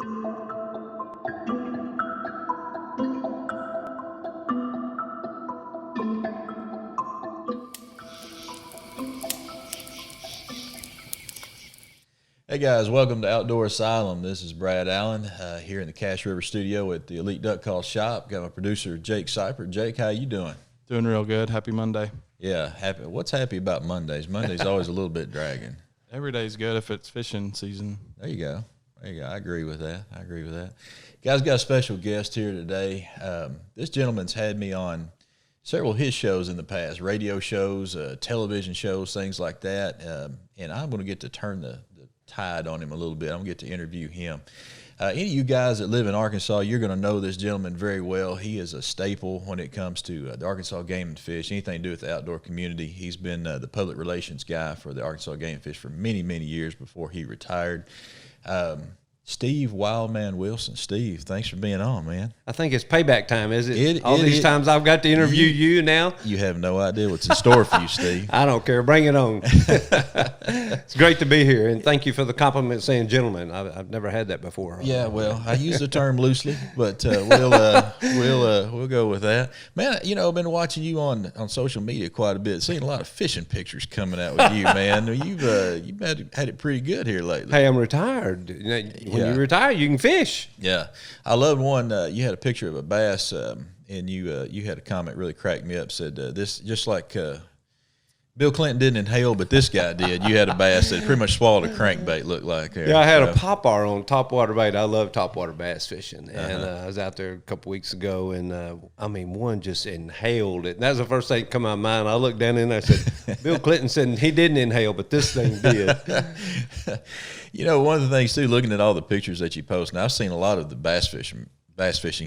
Hey guys, welcome to Outdoor Asylum. This is Brad Allen here in the Cache River studio at the Elite Duck Call Shop. Got my producer Jake Seipert. Jake, how you doing? Doing real good. Happy Monday. Yeah, happy. What's happy about Mondays? Monday's always a little bit dragging. Every day's good if it's fishing season. There you go. I agree with that. Guys, got a special guest here today. This gentleman's had me on several of his shows in the past, radio shows, television shows, things like that. And I'm going to get to turn the tide on him a little bit. I'm going to get to interview him. Any of you guys that live in Arkansas, you're going to know this gentleman very well. He is a staple when it comes to the Arkansas Game and Fish, anything to do with the outdoor community. He's been the public relations guy for the Arkansas Game and Fish for many, many years before he retired. Steve Wildman Wilson. Steve, thanks for being on, man. I think it's payback time, is it? All these times I've got to interview you now. You have no idea what's in store for you, Steve. I don't care. Bring it on. It's great to be here, and thank you for the compliment saying gentleman. I've never had that before. Yeah, well, I use the term loosely, but we'll go with that. Man, you know, I've been watching you on social media quite a bit, seeing a lot of fishing pictures coming out with you, man. You've had it pretty good here lately. Hey, I'm retired. When you retire, you can fish. Yeah. I loved one. You had a picture of a bass, and you had a comment really cracked me up, said this, just like Bill Clinton didn't inhale, but this guy did. You had a bass that pretty much swallowed a crankbait, looked like. There. Yeah, I had a popper on topwater bait. I love topwater bass fishing. And I was out there a couple weeks ago, and one just inhaled it. And that was the first thing that come out of my mind. I looked down in there and I said, Bill Clinton said he didn't inhale, but this thing did. You know, one of the things, too, looking at all the pictures that you post, and I've seen a lot of the bass fishing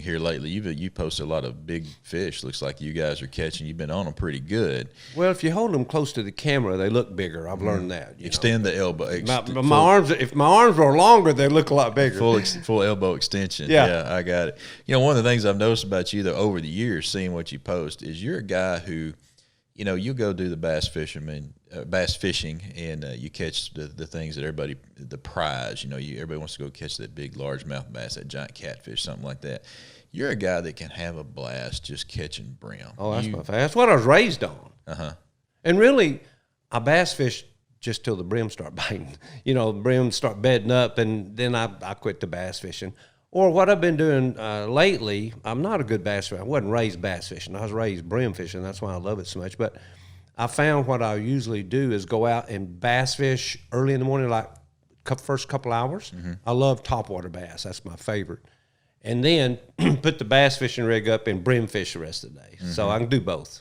here lately. You posted a lot of big fish. Looks like you guys are catching. You've been on them pretty good. Well, if you hold them close to the camera, they look bigger. I've learned that. Extend the elbow. My arms. If my arms were longer, they look a lot bigger. Full elbow extension. Yeah, I got it. You know, one of the things I've noticed about you, though, over the years, seeing what you post, is you're a guy who, you know, you go do the bass fishing, and you catch the things that the prize. You know, everybody wants to go catch that big largemouth bass, that giant catfish, something like that. You're a guy that can have a blast just catching brim. Oh, that's what I was raised on. And really, I bass fish just till the brim start biting. You know, the brim start bedding up, and then I quit the bass fishing. Or what I've been doing lately, I'm not a good bass fisher. I wasn't raised bass fishing. I was raised brim fishing. That's why I love it so much. But I found what I usually do is go out and bass fish early in the morning, like first couple hours. I love topwater bass. That's my favorite. And then put the bass fishing rig up and brim fish the rest of the day. So I can do both.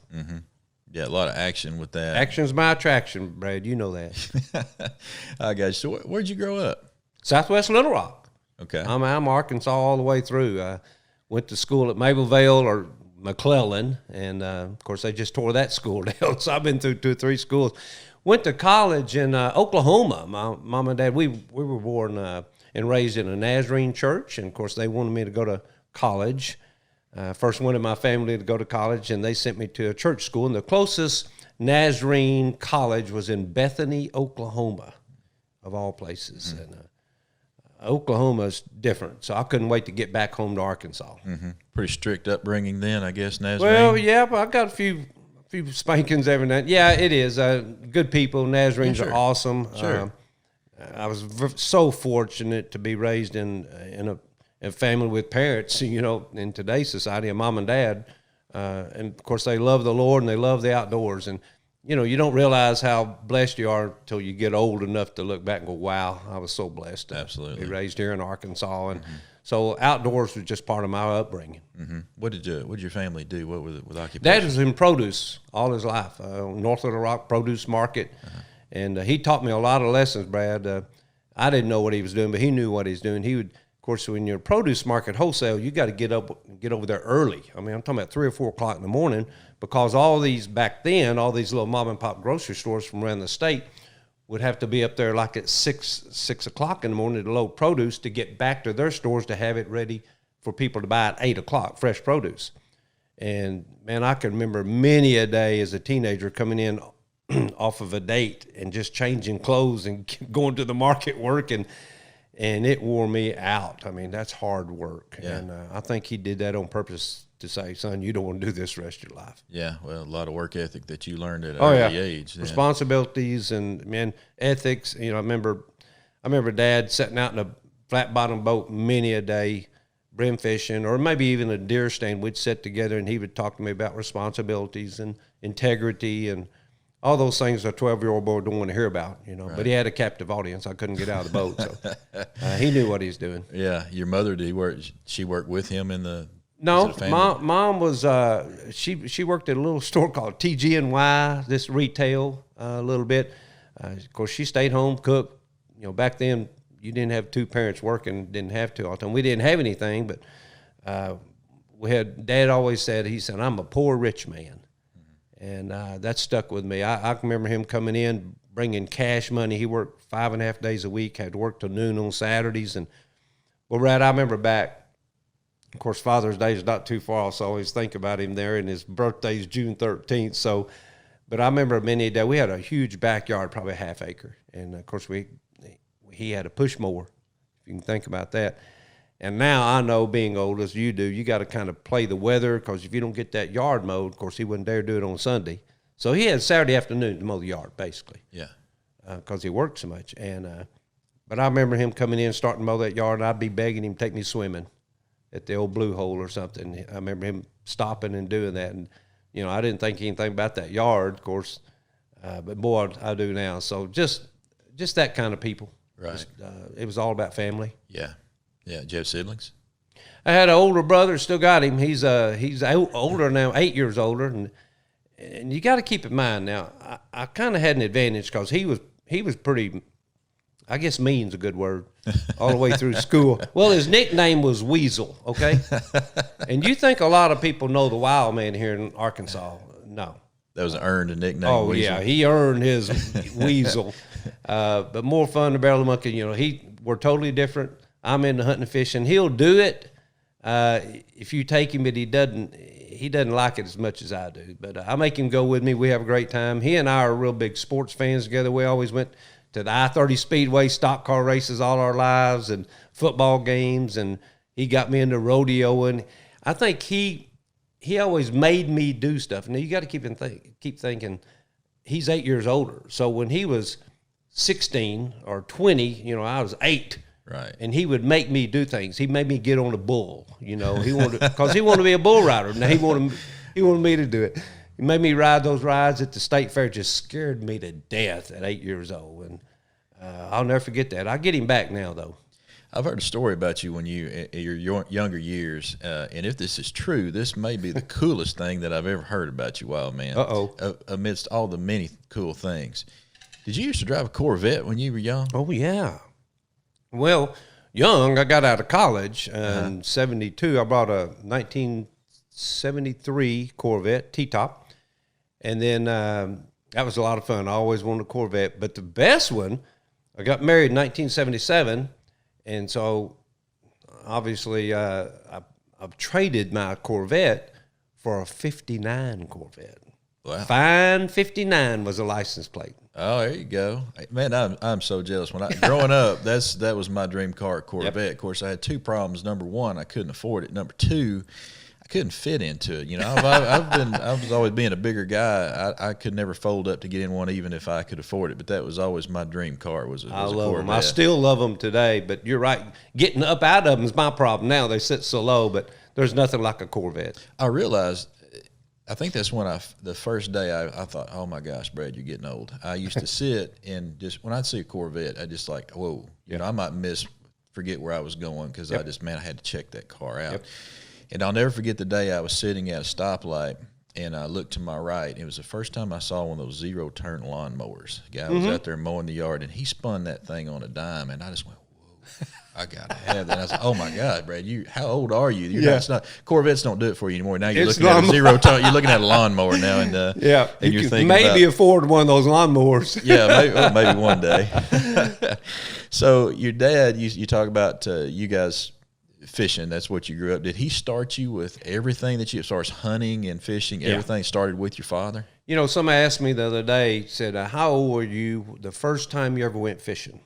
Yeah, a lot of action with that. Action's my attraction, Brad. You know that. I got you. So where'd you grow up? Southwest Little Rock. Okay. I'm Arkansas all the way through. I went to school at Mableville or McClellan, and of course they just tore that school down. So I've been through 2 or 3 schools. Went to college in Oklahoma. My mom and dad, we were born and raised in a Nazarene church, and of course they wanted me to go to college. First one in my family to go to college, and they sent me to a church school. And the closest Nazarene college was in Bethany, Oklahoma, of all places. And Oklahoma's different, so I couldn't wait to get back home to Arkansas. Pretty strict upbringing then, I guess, Nazarene? Well, yeah, but I got a few spankings every night. Yeah, it is. Good people. Nazarenes are awesome. Sure. I was so fortunate to be raised in a family with parents, you know, in today's society, a mom and dad. And, of course, they love the Lord and they love the outdoors. And, you know, you don't realize how blessed you are until you get old enough to look back and go, wow, I was so blessed to be raised here in Arkansas. And so outdoors was just part of my upbringing. What did your family do? What with occupation? Dad was in produce all his life, North Little Rock Produce Market. And he taught me a lot of lessons, Brad. I didn't know what he was doing, but he knew what he was doing. He would, of course, when you're a produce market wholesale, you got to get over there early. I mean, I'm talking about 3 or 4 o'clock in the morning, because back then, all these little mom and pop grocery stores from around the state would have to be up there like at 6 o'clock in the morning to load produce to get back to their stores to have it ready for people to buy at 8 o'clock, fresh produce. And, man, I can remember many a day as a teenager coming in off of a date and just changing clothes and going to the market working. and it wore me out. I mean, that's hard work. Yeah. And I think he did that on purpose to say, son, you don't want to do this the rest of your life. Yeah, well, a lot of work ethic that you learned at an early age. Yeah. Responsibilities and, man, ethics. You know, I remember Dad sitting out in a flat bottom boat many a day, brim fishing, or maybe even a deer stand. We'd sit together and he would talk to me about responsibilities and integrity and all those things a 12-year-old boy don't want to hear about, you know. Right. But he had a captive audience. I couldn't get out of the boat, so he knew what he was doing. Yeah, your mother, did she work with him in the? No, mom was she worked at a little store called TG&Y, this retail a little bit. Of course, she stayed home, cooked. You know, back then you didn't have two parents working, didn't have to all the time. We didn't have anything, but we had. Dad always said, he said, I'm a poor rich man. And that stuck with me. I can remember him coming in, bringing cash money. He worked 5.5 days a week, had to work till noon on Saturdays. And, well, Brad, I remember back, of course, Father's Day is not too far, so I always think about him there, and his birthday is June 13th. So, but I remember many a day, we had a huge backyard, probably a half acre. And, of course, he had a push mower, if you can think about that. And now I know, being old as you do, you got to kind of play the weather, because if you don't get that yard mowed, of course, he wouldn't dare do it on Sunday. So he had Saturday afternoon to mow the yard, basically. Yeah. Because he worked so much. And but I remember him coming in, starting to mow that yard, and I'd be begging him to take me swimming at the old Blue Hole or something. I remember him stopping and doing that. And, you know, I didn't think anything about that yard, of course, but boy, I do now. So just that kind of people. Right. Just, it was all about family. Yeah. Yeah, did you have siblings? I had an older brother, still got him. He's older now, 8 years older, and you got to keep in mind now. I kind of had an advantage because he was pretty, I guess mean's a good word, all the way through school. Well, his nickname was Weasel, okay? And you think a lot of people know the Wildman here in Arkansas? No. That was an earned nickname. Oh, Weasel. Yeah, he earned his Weasel. But more fun to barrel the monkey. You know, we're totally different. I'm into hunting and fishing. He'll do it if you take him, but he doesn't like it as much as I do. But I make him go with me. We have a great time. He and I are real big sports fans together. We always went to the I-30 Speedway stock car races all our lives and football games, and he got me into rodeoing. I think he always made me do stuff. Now, you got to keep thinking he's 8 years older. So when he was 16 or 20, you know, I was 8. Right. And he would make me do things. He made me get on a bull, you know. He wanted because he wanted to be a bull rider. Now he wanted me to do it. He made me ride those rides at the state fair. Just scared me to death at 8 years old, and I'll never forget that. I get him back now, though. I've heard a story about you when your younger years, and if this is true, this may be the coolest thing that I've ever heard about you, Wildman. Amidst all the many cool things, did you used to drive a Corvette when you were young? Oh yeah. Well, young, I got out of college in 72. I bought a 1973 Corvette T-top, and then that was a lot of fun. I always wanted a Corvette, but the best one, I got married in 1977, and so obviously I've traded my Corvette for a 59 Corvette. Wow. Fine 59 was a license plate. Oh, there you go, man. I'm so jealous. Growing up, that was my dream car, Corvette. Yep. Of course, I had two problems. Number one, I couldn't afford it. Number two, I couldn't fit into it. You know, I was always being a bigger guy. I could never fold up to get in one, even if I could afford it. But that was always my dream car. I love them. I still love them today. But you're right. Getting up out of them is my problem now. They sit so low, but there's nothing like a Corvette. I realized. I think that's when the first day I thought, oh my gosh, Brad, you're getting old. I used to sit and just, when I'd see a Corvette, I just like, whoa, you know, I might forget where I was going because I had to check that car out. Yep. And I'll never forget the day I was sitting at a stoplight and I looked to my right. It was the first time I saw one of those zero-turn lawnmowers. The guy was out there mowing the yard and he spun that thing on a dime and I just went, whoa. I got to have that. I was like, oh, my God, Brad, how old are you? Corvettes don't do it for you anymore. Now you're looking at a zero-turn. You're looking at a lawnmower now. And, and you're thinking maybe afford one of those lawnmowers. Maybe one day. So your dad, you talk about you guys fishing. That's what you grew up. Did he start you with everything that as far as hunting and fishing, everything started with your father? You know, somebody asked me the other day, said, how old were you the first time you ever went fishing?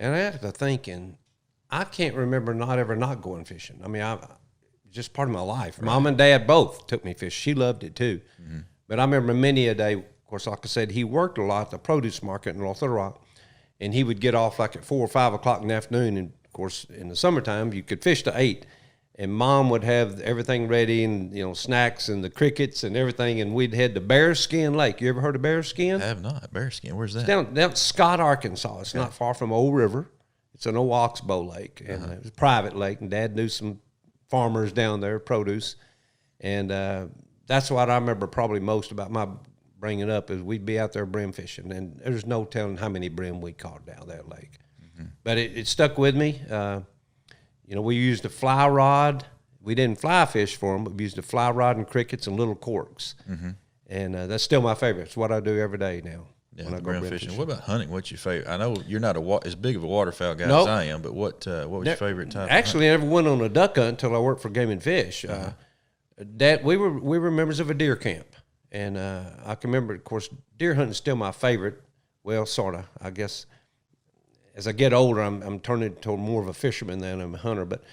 And I got to thinking, I can't remember not going fishing. I mean, just part of my life. Right. Mom and Dad both took me fishing. She loved it too. Mm-hmm. But I remember many a day, of course, like I said, he worked a lot at the produce market in North Little Rock, and he would get off like at 4 or 5 o'clock in the afternoon. And of course, in the summertime, you could fish to 8. And Mom would have everything ready, and snacks and the crickets and everything, and we'd head to Bearskin Lake. You ever heard of Bearskin? I have not. Bearskin, where's that? It's down Scott, Arkansas. It's not far from Old River. It's an old oxbow lake, and it was a private lake. And Dad knew some farmers down there, produce, and that's what I remember probably most about my bringing up is we'd be out there brim fishing, and there's no telling how many brim we caught down that lake. Mm-hmm. But it stuck with me. We used a fly rod. We didn't fly fish for them, but we used a fly rod and crickets and little corks. Mm-hmm. And that's still my favorite. It's what I do every day now. Yeah, when I go brim fishing. What about hunting? What's your favorite? I know you're not as big of a waterfowl guy as I am, but what was your favorite type? Actually, I never went on a duck hunt until I worked for Game and Fish. Dad, we were members of a deer camp, and I can remember, of course, deer hunting is still my favorite. Well, sort of, I guess. As I get older, I'm turning into more of a fisherman than I'm a hunter, but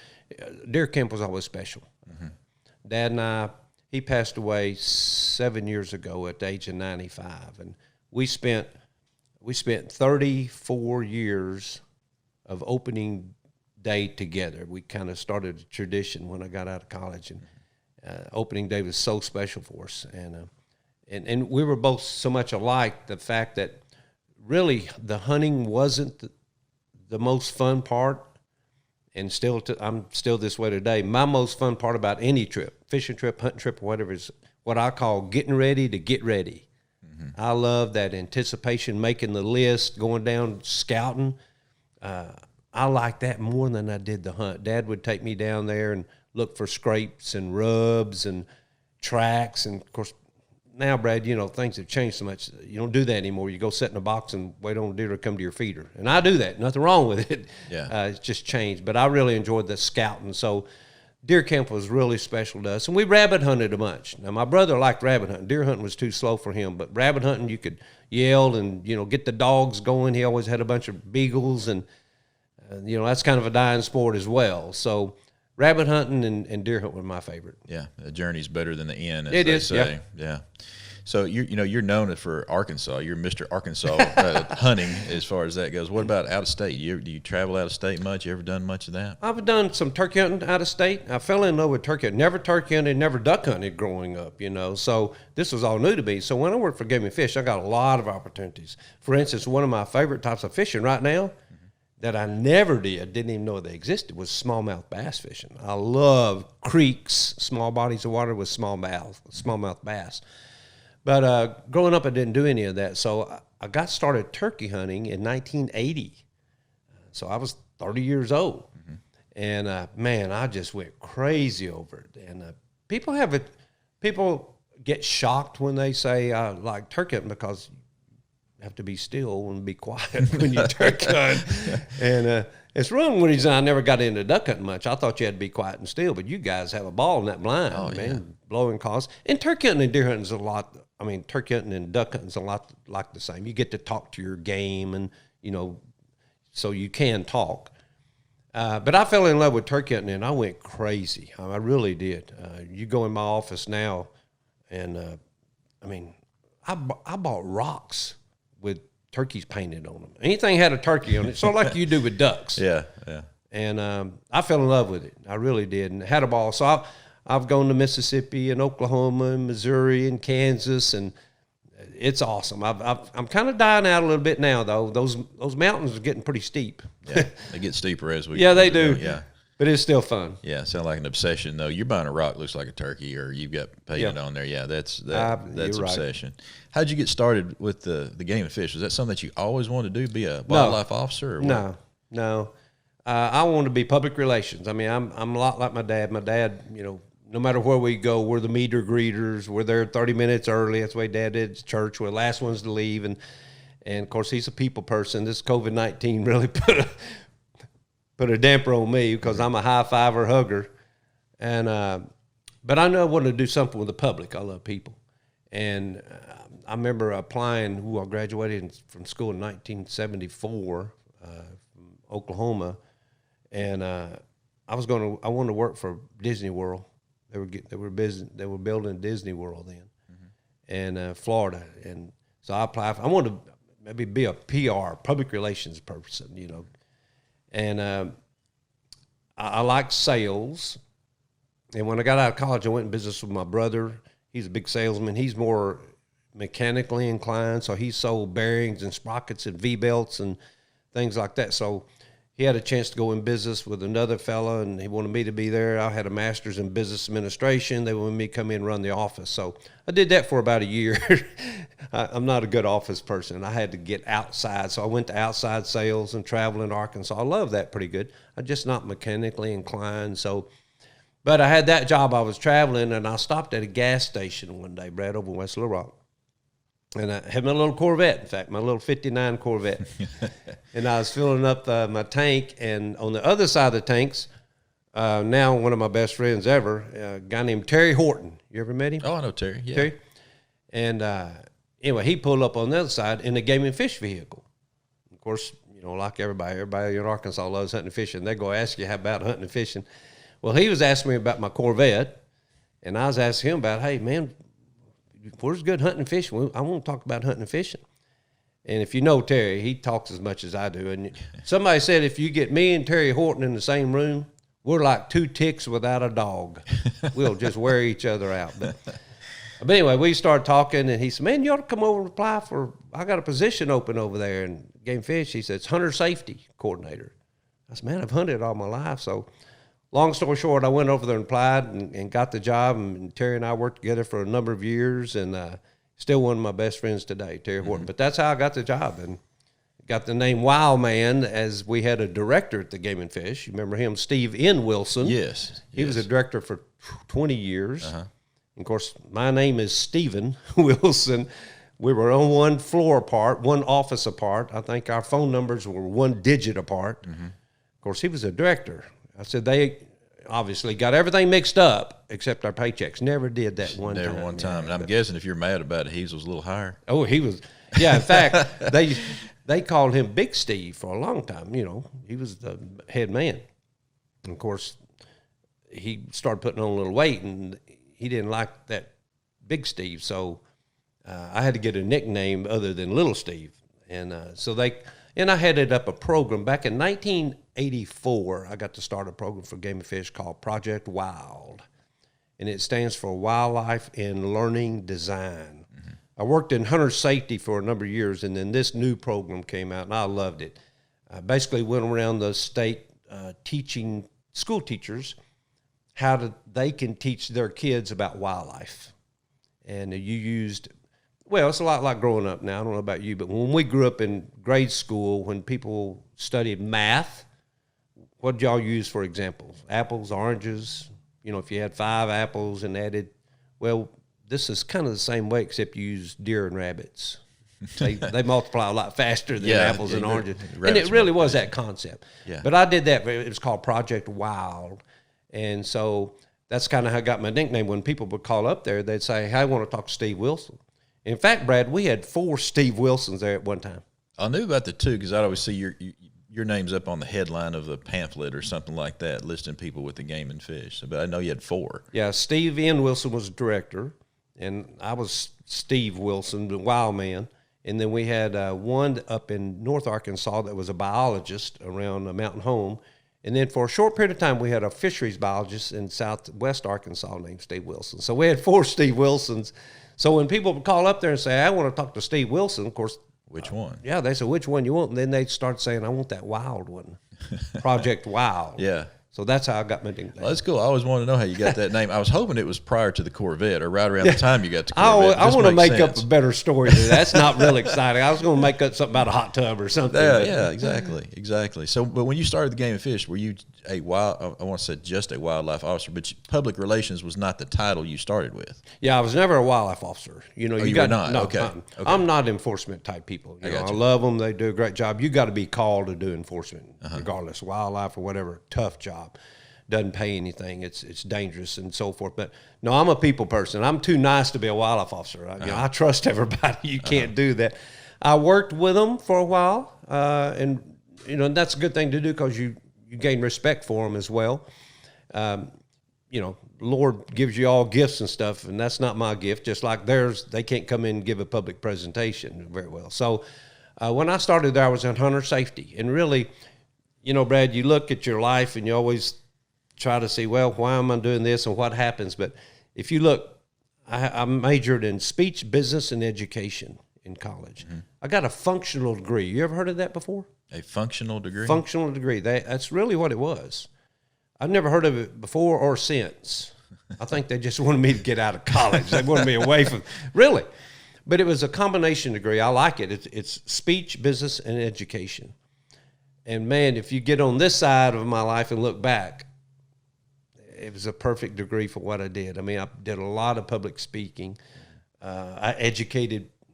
deer camp was always special. Mm-hmm. Dad and he passed away 7 years ago at the age of 95, and we spent 34 years of opening day together. We kind of started a tradition when I got out of college, and opening day was so special for us. And we were both so much alike, the fact that really the hunting wasn't the most fun part, and I'm still this way today. My most fun part about any trip, fishing trip, hunting trip, or whatever, is what I call getting ready to get ready. Mm-hmm. I love that anticipation, making the list, going down, scouting. I like that more than I did the hunt. Dad would take me down there and look for scrapes and rubs and tracks. And, of course, now, Brad, things have changed so much. You don't do that anymore. You go sit in a box and wait on a deer to come to your feeder. And I do that. Nothing wrong with it. Yeah. It's just changed. But I really enjoyed the scouting. So deer camp was really special to us. And we rabbit hunted a bunch. Now, my brother liked rabbit hunting. Deer hunting was too slow for him. But rabbit hunting, you could yell and, get the dogs going. He always had a bunch of beagles. And, that's kind of a dying sport as well. So rabbit hunting and deer hunting were my favorite. Yeah, the journey's better than the end, as they say. Yeah. So you're known for Arkansas. You're Mr. Arkansas hunting as far as that goes. What about out of state? Do you travel out of state much? You ever done much of that? I've done some turkey hunting out of state. I fell in love with turkey hunting. Never turkey hunted, never duck hunted growing up. So this was all new to me. So when I worked for Game and Fish, I got a lot of opportunities. For instance, one of my favorite types of fishing right now that I never didn't even know they existed, was smallmouth bass fishing. I love creeks, small bodies of water with smallmouth bass. But growing up, I didn't do any of that. So I got started turkey hunting in 1980. So I was 30 years old. Mm-hmm. And, man, I just went crazy over it. And people get shocked when they say I like turkey hunting, because have to be still and be quiet when you turkey hunt. And it's one reason I never got into duck hunting much. I thought you had to be quiet and still, but you guys have a ball in that blind, man, blowing calls. And turkey hunting and deer hunting is a lot. I mean, turkey hunting and duck hunting is a lot like the same. You get to talk to your game, and, so you can talk. But I fell in love with turkey hunting, and I went crazy. I really did. You go in my office now, and, I bought rocks with turkeys painted on them. Anything had a turkey on it, sort of like you do with ducks. Yeah. And I fell in love with it. I really did, and had a ball. So I've gone to Mississippi and Oklahoma and Missouri and Kansas, and it's awesome. I'm kind of dying out a little bit now, though. Those mountains are getting pretty steep. Yeah, they get steeper as we. Yeah, they do. Yeah. But it's still fun. Yeah, sounds like an obsession, though. You're buying a rock that looks like a turkey, or you've got painted on there. Yeah, that's obsession. Right. How'd you get started with the game and fish? Was that something that you always wanted to do, be a wildlife officer? Or what? No. I wanted to be public relations. I mean, I'm a lot like my dad. My dad, no matter where we go, we're the meter greeters. We're there 30 minutes early. That's the way Dad did at church. We're the last ones to leave. And of course, he's a people person. This COVID-19 really put a damper on me, because I'm a high fiver hugger. And but I know I wanted to do something with the public. I love people. And I remember applying. I graduated from school in 1974 from Oklahoma, and I wanted to work for Disney World. They were building Disney World then, and Florida, and so I applied. I wanted to maybe be a PR, public relations person, you know, and I like sales. And when I got out of college, I went in business with my brother. He's a big salesman. He's more mechanically inclined, so he sold bearings and sprockets and V-belts and things like that. So he had a chance to go in business with another fella, and he wanted me to be there. I had a master's in business administration. They wanted me to come in and run the office. So I did that for about a year. I'm not a good office person. I had to get outside. So I went to outside sales and travel in Arkansas. I love that pretty good. I'm just not mechanically inclined. But I had that job. I was traveling, and I stopped at a gas station one day, Brad, over in West Little Rock. And I had my little Corvette, in fact, my little 59 Corvette. And I was filling up my tank, and on the other side of the tanks, now one of my best friends ever, a guy named Teri Horton. You ever met him? Oh, I know Terry. Yeah. Terry? And anyway, he pulled up on the other side in a game and fish vehicle. Of course, you know, like everybody in Arkansas loves hunting and fishing. They go ask you how about hunting and fishing. Well, he was asking me about my Corvette, and I was asking him about, hey, man, where's good hunting and fishing? I want to talk about hunting and fishing. And if you know Terry, he talks as much as I do. And somebody said if you get me and Teri Horton in the same room, we're like two ticks without a dog. We'll just wear each other out. But anyway, we started talking, and he said, man, you ought to come over and apply I got a position open over there in game fish. He said, it's hunter safety coordinator. I said, man, I've hunted all my life. So long story short, I went over there and applied and got the job, and Terry and I worked together for a number of years, and still one of my best friends today, Teri Horton. But that's how I got the job, and got the name Wildman, as we had a director at the Game and Fish. You remember him, Steve N. Wilson? Yes. He was a director for 20 years. Uh-huh. Of course, my name is Stephen Wilson. We were on one floor apart, one office apart. I think our phone numbers were one digit apart. Mm-hmm. Of course, he was a director. I said they obviously got everything mixed up except our paychecks. Never did that one time. Never one time. And I'm guessing if you're mad about it, his was a little higher. Oh, he was. Yeah, in fact, they called him Big Steve for a long time. You know, he was the head man. And of course, he started putting on a little weight, and he didn't like that Big Steve. So I had to get a nickname other than Little Steve. And I headed up a program back in 1984. I got to start a program for Game and Fish called Project Wild, and it stands for Wildlife and Learning Design. Mm-hmm. I worked in hunter safety for a number of years, and then this new program came out, and I loved it. I basically went around the state teaching school teachers how they can teach their kids about wildlife. And you used... Well, it's a lot like growing up now. I don't know about you, but when we grew up in grade school, when people studied math, what did y'all use for examples? Apples, oranges? You know, if you had 5 apples and added, well, this is kind of the same way, except you use deer and rabbits. They multiply a lot faster than apples and oranges. And it really was that concept. Yeah. But I did that. It was called Project Wild. And so that's kind of how I got my nickname. When people would call up there, they'd say, hey, I want to talk to Steve Wilson. In fact, Brad, we had 4 Steve Wilsons there at one time. I knew about the 2 because I'd always see your name's up on the headline of the pamphlet or something like that, listing people with the Game and Fish. But I know you had 4. Yeah, Steve N. Wilson was the director, and I was Steve Wilson, the wild man. And then we had one up in North Arkansas that was a biologist around the mountain home. And then for a short period of time, we had a fisheries biologist in southwest Arkansas named Steve Wilson. So we had 4 Steve Wilsons. So when people would call up there and say, I want to talk to Steve Wilson, of course. Which one? Yeah, they said, which one you want? And then they'd start saying, I want that wild one. Project Wild. Yeah. So that's how I got my nickname. Well, that's cool. I always wanted to know how you got that name. I was hoping it was prior to the Corvette or right around the time you got the Corvette. I want to make up a better story than that. That's not really exciting. I was going to make up something about a hot tub or something. Yeah, exactly. So, but when you started the Game and Fish, were you I want to say just a wildlife officer, but public relations was not the title you started with. Yeah, I was never a wildlife officer. You know, you were not? No, okay. I'm not enforcement type people. You know, I love them. They do a great job. You got to be called to do enforcement, regardless, wildlife or whatever. Tough job. Doesn't pay anything. It's dangerous and so forth. But no, I'm a people person. I'm too nice to be a wildlife officer. I trust everybody. You can't do that. I worked with them for a while, and and that's a good thing to do because you gain respect for them as well. Lord gives you all gifts and stuff, and that's not my gift. Just like theirs, they can't come in and give a public presentation very well. So when I started there, I was in hunter safety. And really, Brad, you look at your life and you always try to see, well, why am I doing this and what happens? But if you look, I majored in speech, business, and education in college. Mm-hmm. I got a functional degree. You ever heard of that before? A functional degree? Functional degree. That's really what it was. I've never heard of it before or since. I think they just wanted me to get out of college. They wanted me away from, really. But it was a combination degree. I like it. It's speech, business, and education. And, man, if you get on this side of my life and look back, it was a perfect degree for what I did. I mean, I did a lot of public speaking. I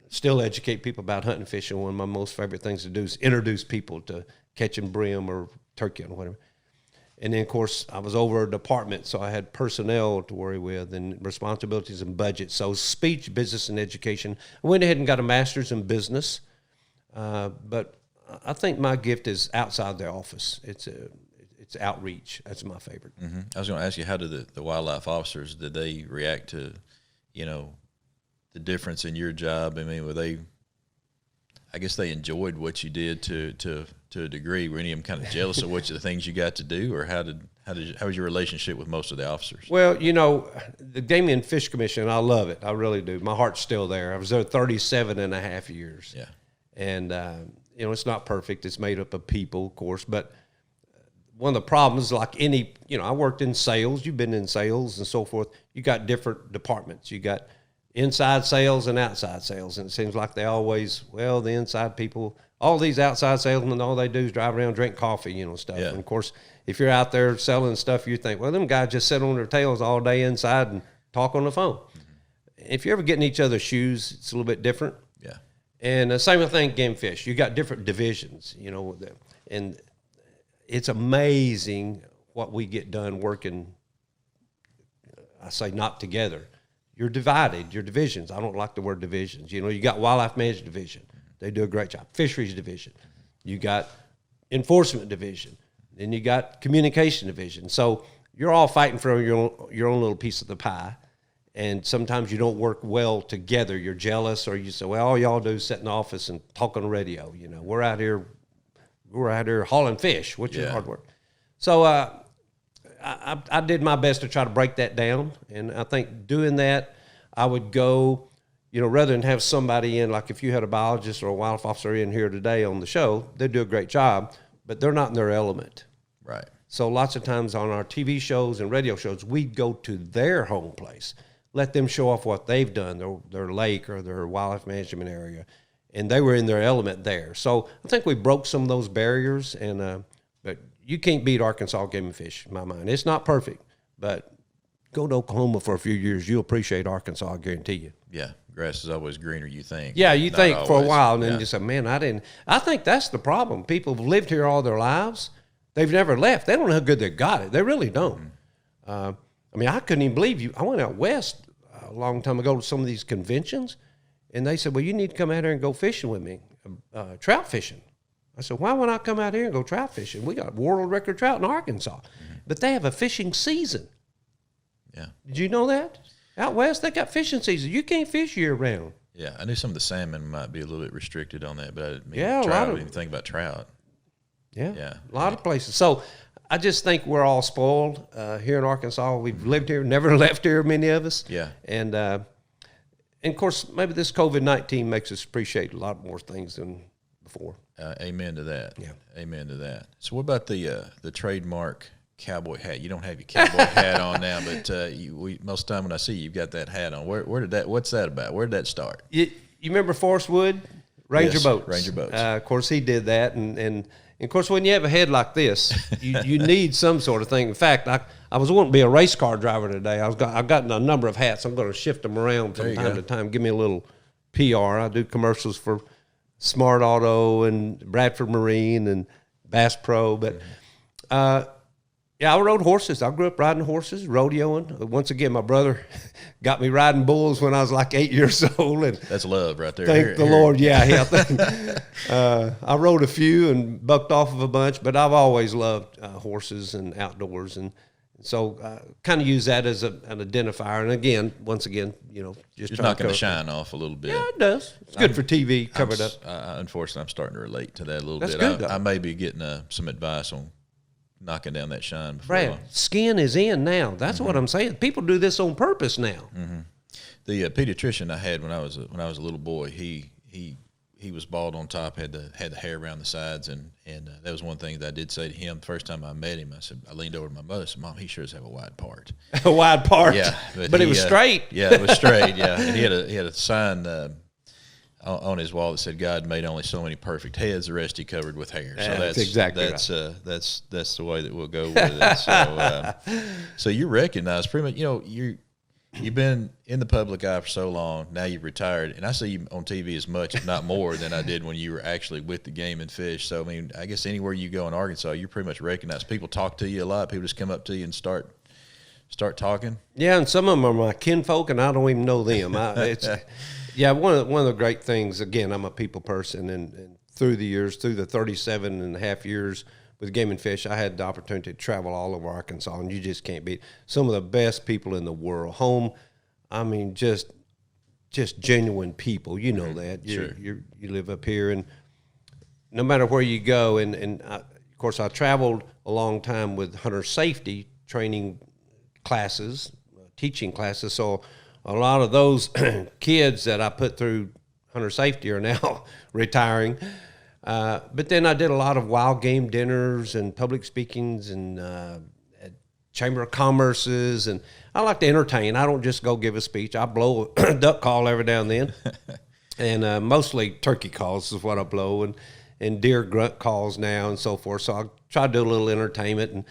still educate people about hunting and fishing. One of my most favorite things to do is introduce people to catching brim or turkey or whatever. And then, of course, I was over a department, so I had personnel to worry with and responsibilities and budget. So speech, business, and education. I went ahead and got a master's in business, but I think my gift is outside the office. It's outreach. That's my favorite. Mm-hmm. I was going to ask you, how did the wildlife officers, did they react to, the difference in your job? I mean, I guess they enjoyed what you did to a degree. Were any of them kind of jealous of the things you got to do, or how was your relationship with most of the officers? Well, the Game and Fish Commission, I love it. I really do. My heart's still there. I was there 37 and a half years. Yeah. And, it's not perfect. It's made up of people, of course. But one of the problems, like I worked in sales. You've been in sales and so forth. You got different departments. You got inside sales and outside sales. And it seems like they always, the inside people, all these outside salesmen, all they do is drive around, drink coffee, stuff. Yeah. And, of course, if you're out there selling stuff, you think, them guys just sit on their tails all day inside and talk on the phone. Mm-hmm. If you ever get in each other's shoes, it's a little bit different. Yeah. And the same thing, game fish. You got different divisions, and it's amazing what we get done working, I say not together. You're divided, your divisions. I don't like the word divisions. You got wildlife management division. They do a great job. Fisheries division. You got enforcement division. Then you got communication division. So you're all fighting for your own little piece of the pie. And sometimes you don't work well together. You're jealous, or you say, all y'all do is sit in the office and talk on the radio. We're out here hauling fish, which is hard work. So I did my best to try to break that down. And I think doing that, I would go, rather than have somebody in, like if you had a biologist or a wildlife officer in here today on the show, they'd do a great job, but they're not in their element. Right. So lots of times on our TV shows and radio shows, we'd go to their home place, let them show off what they've done, their lake or their wildlife management area, and they were in their element there. So I think we broke some of those barriers, and but you can't beat Arkansas Game and Fish, in my mind. It's not perfect, but go to Oklahoma for a few years, you'll appreciate Arkansas, I guarantee you. Yeah, grass is always greener, you think. Yeah, you Not think always. for a while, and then you say, man, I think that's the problem. People have lived here all their lives. They've never left. They don't know how good they got it. They really don't. Mm-hmm. I couldn't even believe I went out west a long time ago to some of these conventions, and they said, well, you need to come out here and go fishing with me, trout fishing. I said, why would I come out here and go trout fishing? We got world record trout in Arkansas. Mm-hmm. But they have a fishing season. Yeah. Did you know that? Out west, they got fishing season. You can't fish year round. Yeah, I knew some of the salmon might be a little bit restricted on that, but I didn't even think about trout. Yeah. A lot of places. So I just think we're all spoiled here in Arkansas. We've lived here, never left here, many of us. Yeah. And of course, maybe this COVID-19 makes us appreciate a lot more things than before. Amen to that. Yeah. Amen to that. So what about the trademark cowboy hat? You don't have your cowboy hat on now, but most of the time when I see you, you've got that hat on. What's that about? Where did that start? You remember Forrest Wood? Ranger Boats. Ranger Boats. Of course, he did that. And of course, when you have a head like this, you need some sort of thing. In fact, I was wanting to be a race car driver today. I've gotten a number of hats. I'm going to shift them around from time to time. Give me a little PR. I do commercials for Smart Auto and Bradford Marine and Bass Pro. But Yeah, I rode horses. I grew up riding horses, rodeoing. Once again, my brother got me riding bulls when I was like 8 years old. And that's love right there. Thank the Lord. Yeah, I rode a few and bucked off of a bunch, but I've always loved horses and outdoors. And so kind of use that as an identifier. And again, once again, just knocking the shine off a little bit. Yeah, it does. It's good for TV, covered up. Unfortunately, I'm starting to relate to that a little That's bit. Good, I may be getting some advice on knocking down that shine before Brad, skin is in now. That's what I'm saying. People do this on purpose now. Mm-hmm. The pediatrician I had when I was a little boy, he was bald on top, had the hair around the sides, and that was one thing that I did say to him the first time I met him. I leaned over to my mother and said, "Mom, he sure does have a wide part." A wide part. Yeah, but it was straight. Yeah, it was straight. Yeah, and he had a sign on his wall that said, "God made only so many perfect heads; the rest He covered with hair." So that's exactly right. That's the way that we'll go with it. So you recognize pretty much. You've been in the public eye for so long. Now you've retired, and I see you on TV as much, if not more, than I did when you were actually with the Game and Fish. So I mean, I guess anywhere you go in Arkansas, you pretty much recognize. People talk to you a lot. People just come up to you and start talking. Yeah, and some of them are my kinfolk, and I don't even know them. Yeah, one of the great things, again, I'm a people person, and through the 37 and a half years with Game and Fish, I had the opportunity to travel all over Arkansas, and you just can't beat some of the best people in the world. Home, I mean, just genuine people. You know that. Sure. You live up here, and no matter where you go, and of course, I traveled a long time with hunter safety training classes, teaching classes, so a lot of those kids that I put through hunter safety are now retiring. But then I did a lot of wild game dinners and public speakings and at Chamber of Commerce's, and I like to entertain. I don't just go give a speech. I blow a duck call every now and then, and mostly turkey calls is what I blow, and deer grunt calls now and so forth. So I try to do a little entertainment,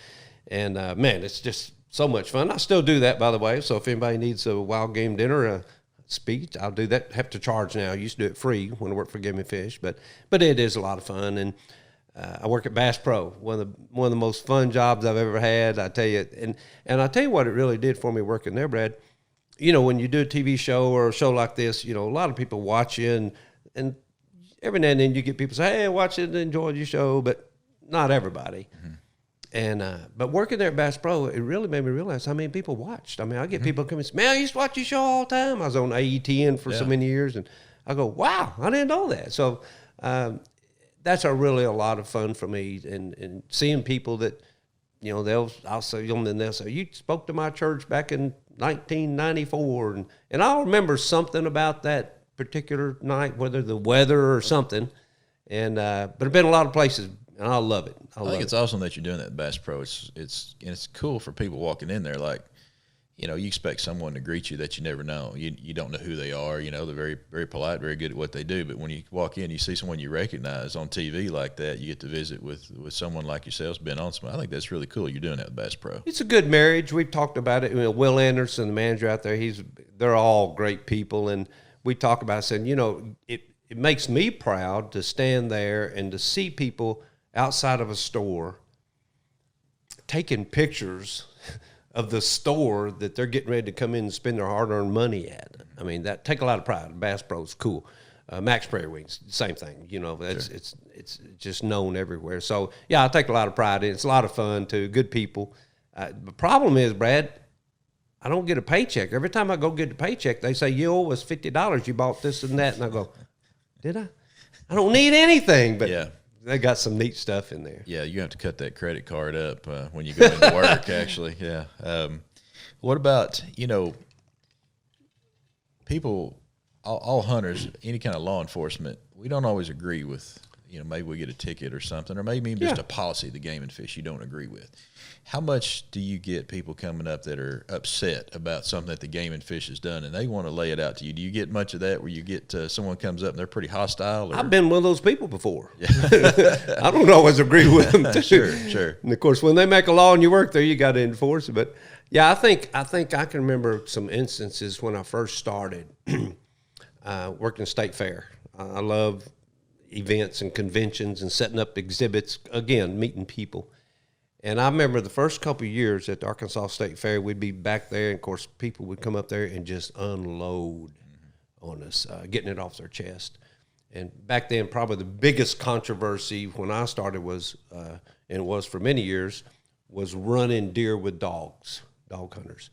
and man, it's just so much fun. I still do that, by the way. So if anybody needs a wild game dinner, speech, I'll do that. Have to charge now. I used to do it free when I worked for Game and Fish, but it is a lot of fun. And I work at Bass Pro, one of the most fun jobs I've ever had. I tell you, and I tell you what it really did for me working there, Brad. When you do a TV show or a show like this, a lot of people watch you, and every now and then you get people say, "Hey, I watch it and enjoyed your show," but not everybody. Mm-hmm. And but working there at Bass Pro, it really made me realize how many people watched. I mean, I get people coming and say, "Man, I used to watch your show all the time." I was on AETN for so many years, and I go, "Wow, I didn't know that." So that's really a lot of fun for me, and seeing people that, I'll say them and they'll say, "You spoke to my church back in 1994," and I'll remember something about that particular night, whether the weather or something. And but I've been a lot of places. And I love it. I think it's awesome that you're doing that at Bass Pro. It's cool for people walking in there. Like, you expect someone to greet you that you never know. You don't know who they are. They're very, very polite, very good at what they do. But when you walk in, you see someone you recognize on TV like that. You get to visit with someone like yourself's been on some. I think that's really cool. You're doing that at Bass Pro. It's a good marriage. We've talked about it. Will Anderson, the manager out there, they're all great people, and we talk about it, saying, it makes me proud to stand there and to see people outside of a store taking pictures of the store that they're getting ready to come in and spend their hard-earned money at. I mean, that take a lot of pride. Bass Pro's cool. Max Prairie Wings, same thing. It's just known everywhere. So yeah, I take a lot of pride in it. It's a lot of fun too. Good people. The problem is, Brad, I don't get a paycheck. Every time I go get a paycheck, they say, "You owe us $50. You bought this and that," and I go, "Did I? I don't need anything." But yeah. They got some neat stuff in there. Yeah, you have to cut that credit card up when you go into work, actually. Yeah. What about, people, all hunters, any kind of law enforcement, we don't always agree with, maybe we get a ticket or something, or maybe even just a policy of the Game and Fish you don't agree with. How much do you get people coming up that are upset about something that the Game and Fish has done, and they want to lay it out to you? Do you get much of that where you get someone comes up and they're pretty hostile? Or? I've been one of those people before. Yeah. I don't always agree with them. Sure. And of course, when they make a law and you work there, you got to enforce it. But yeah, I think I can remember some instances when I first started working state fair. I love events and conventions and setting up exhibits. Again, meeting people. And I remember the first couple of years at the Arkansas State Fair, we'd be back there, and of course, people would come up there and just unload on us, getting it off their chest. And back then, probably the biggest controversy when I started was, and it was for many years, was running deer with dogs, dog hunters.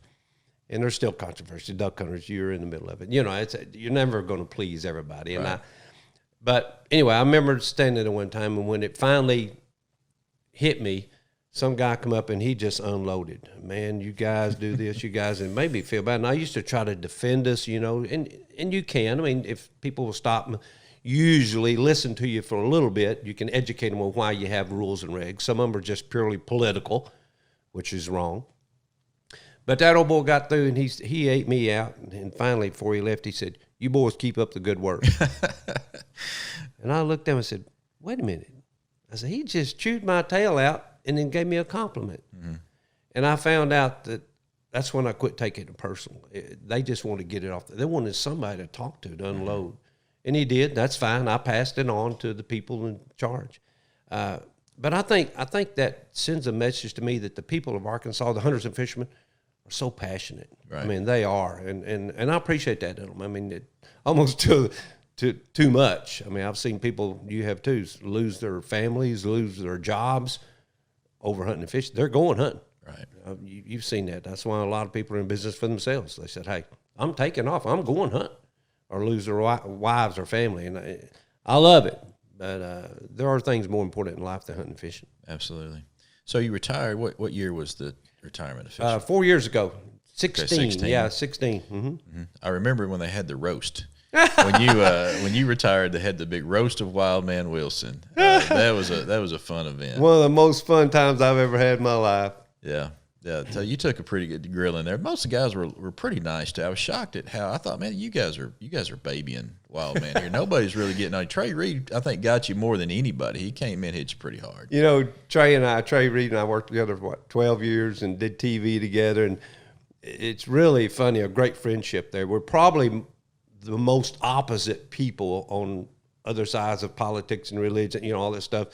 And there's still controversy. Duck hunters, you're in the middle of it. You know, you're never going to please everybody. And but anyway, I remember standing there one time, and when it finally hit me, some guy come up and he just unloaded. Man, you guys do this, you guys, and it made me feel bad. And I used to try to defend us, you know, and you can. I mean, if people will stop and usually listen to you for a little bit, you can educate them on why you have rules and regs. Some of them are just purely political, which is wrong. But that old boy got through, and he ate me out. And finally, before he left, he said, "You boys keep up the good work." And I looked at him and said, "Wait a minute." I said, "He just chewed my tail out and then gave me a compliment." Mm-hmm. And I found out that's when I quit taking it personal. They just wanted to get it off. They wanted somebody to talk to unload. Mm-hmm. And he did. That's fine. I passed it on to the people in charge. But I think that sends a message to me that the people of Arkansas, the hunters and fishermen, are so passionate. Right. I mean, they are. And I appreciate that in them. I mean, almost too much. I mean, I've seen people, you have too, lose their families, lose their jobs over hunting and fishing. They're going hunting. Right. You've seen that. That's why a lot of people are in business for themselves. They said, "Hey, I'm taking off. I'm going hunting," or lose their wives or family. And I love it. But there are things more important in life than hunting and fishing. Absolutely. So you retired. What year was the retirement of fishing? 4 years ago. 16. Okay, 16. Yeah, 16. Mm-hmm. Mm-hmm. I remember when they had the roast. when you retired, they had the big roast of Wildman Wilson. That was a fun event. One of the most fun times I've ever had in my life. Yeah. So you took a pretty good grill in there. Most of the guys were pretty nice too. I was shocked at how I thought, man, you guys are babying Wildman here. Nobody's really getting on. Trey Reed, I think, got you more than anybody. He came in, hit you pretty hard. You know, Trey Reed and I worked together for 12 years and did TV together, and it's really funny, a great friendship there. We're probably the most opposite people on other sides of politics and religion, you know, all that stuff.